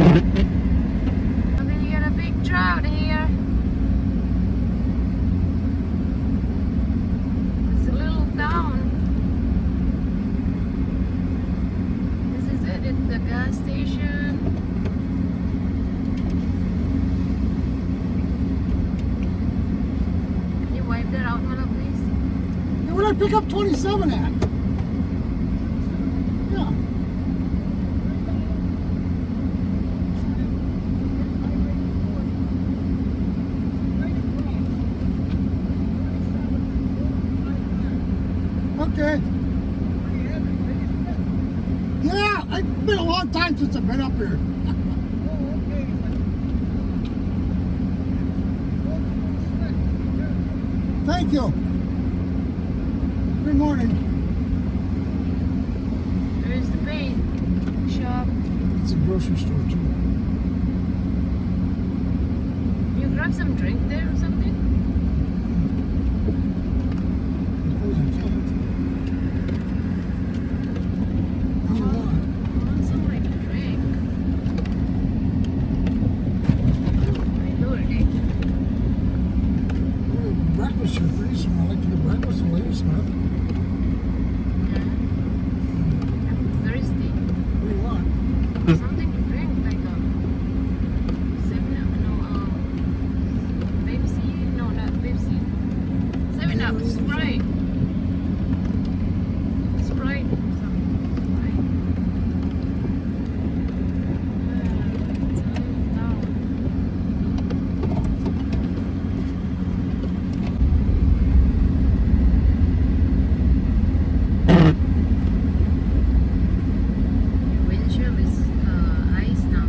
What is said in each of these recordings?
I mean, you got a big drought here. It's a little down. This is it. It's the gas station. Can you wipe that out, Mala, please? Yeah, where'd I pick up 27 at? Yeah. Okay. Yeah, it's been a long time since I've been up here. Thank you. Good morning. There's the paint shop. It's a grocery store too. You grab some drink there or something? I suppose I can't. I want some like drink. I lured it. Breakfast here pretty soon. I like to get breakfast and Lady Smith. I'm thirsty. What do you want? Something to drink, like a 7-Up, no, Pepsi, no, not Pepsi. 7-Up, Sprite. Sprite, something, Sprite. It's all down. Your windshield is ice now.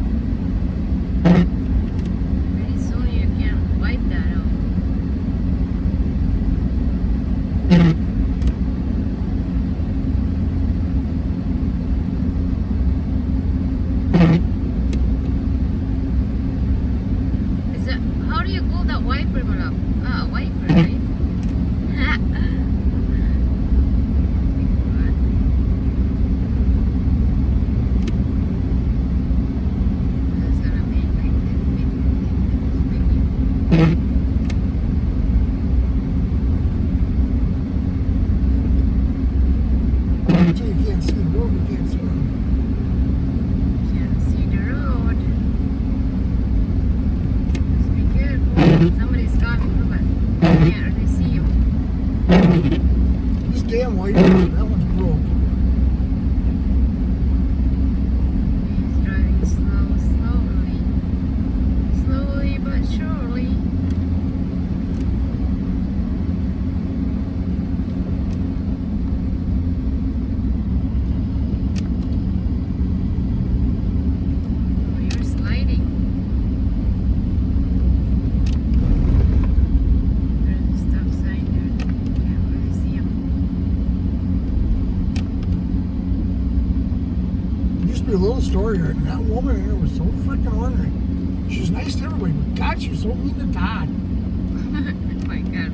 Pretty soon you can wipe that out. Is that, how do you call that wiper, Malak? Wiper, right? That's gonna make like this. Until you can't see the road, you can't see it. Can't see the road. Just be careful. Somebody's coming. Look at. Can't really see you. These damn wipers, that one's broke. He's driving slowly but surely. Oh, you're sliding. There's a stop sign there. Can't really see him. There used to be a little store here, and that woman in there was so freaking ornery. She was nice to everybody, but God, she was so mean to Todd. Oh my God.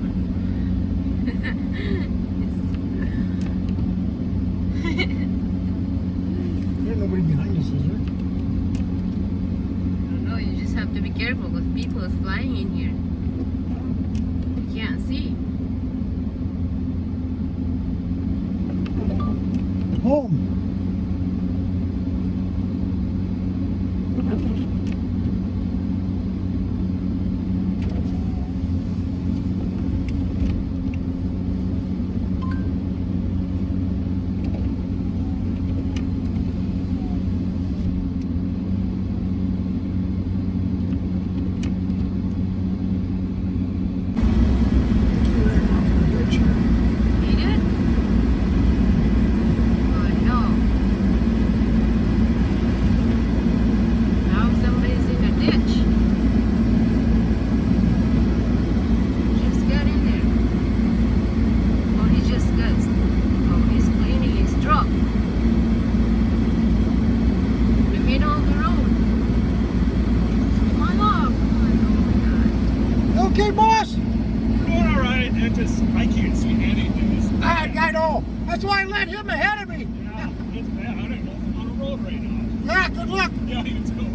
There's nobody behind us, is there? I don't know, you just have to be careful because people are flying in here. You can't see. Home. Need it? Oh no. Now somebody's in a ditch. Just got in there. Oh, he just got. Oh, he's cleaning his truck. In the middle of the road. My love. Oh Okay, boss? Doing all right. It just, I can't see anything. It's, I know. That's why I let him ahead of me. yeah, it's bad. I don't know if I'm on a road right now. Yeah, good luck. Yeah, you too.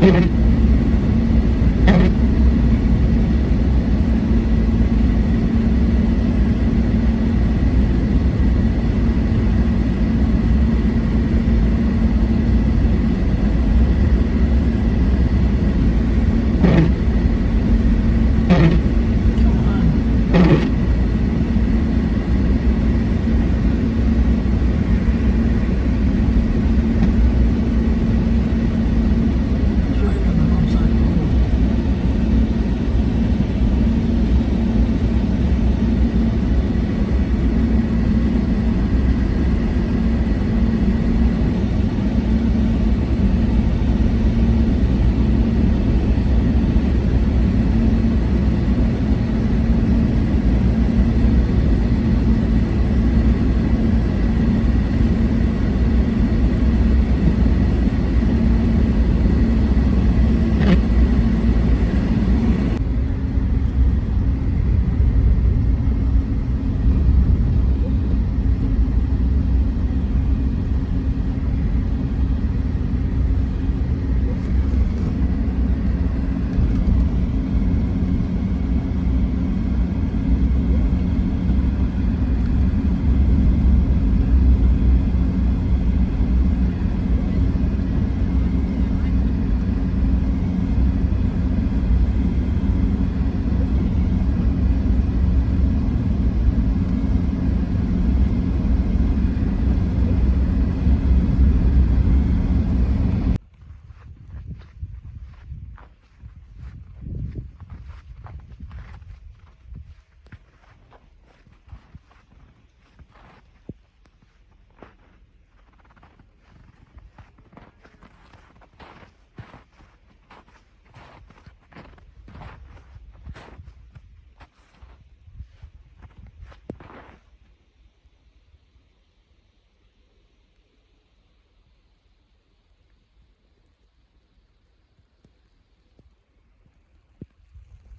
Bye.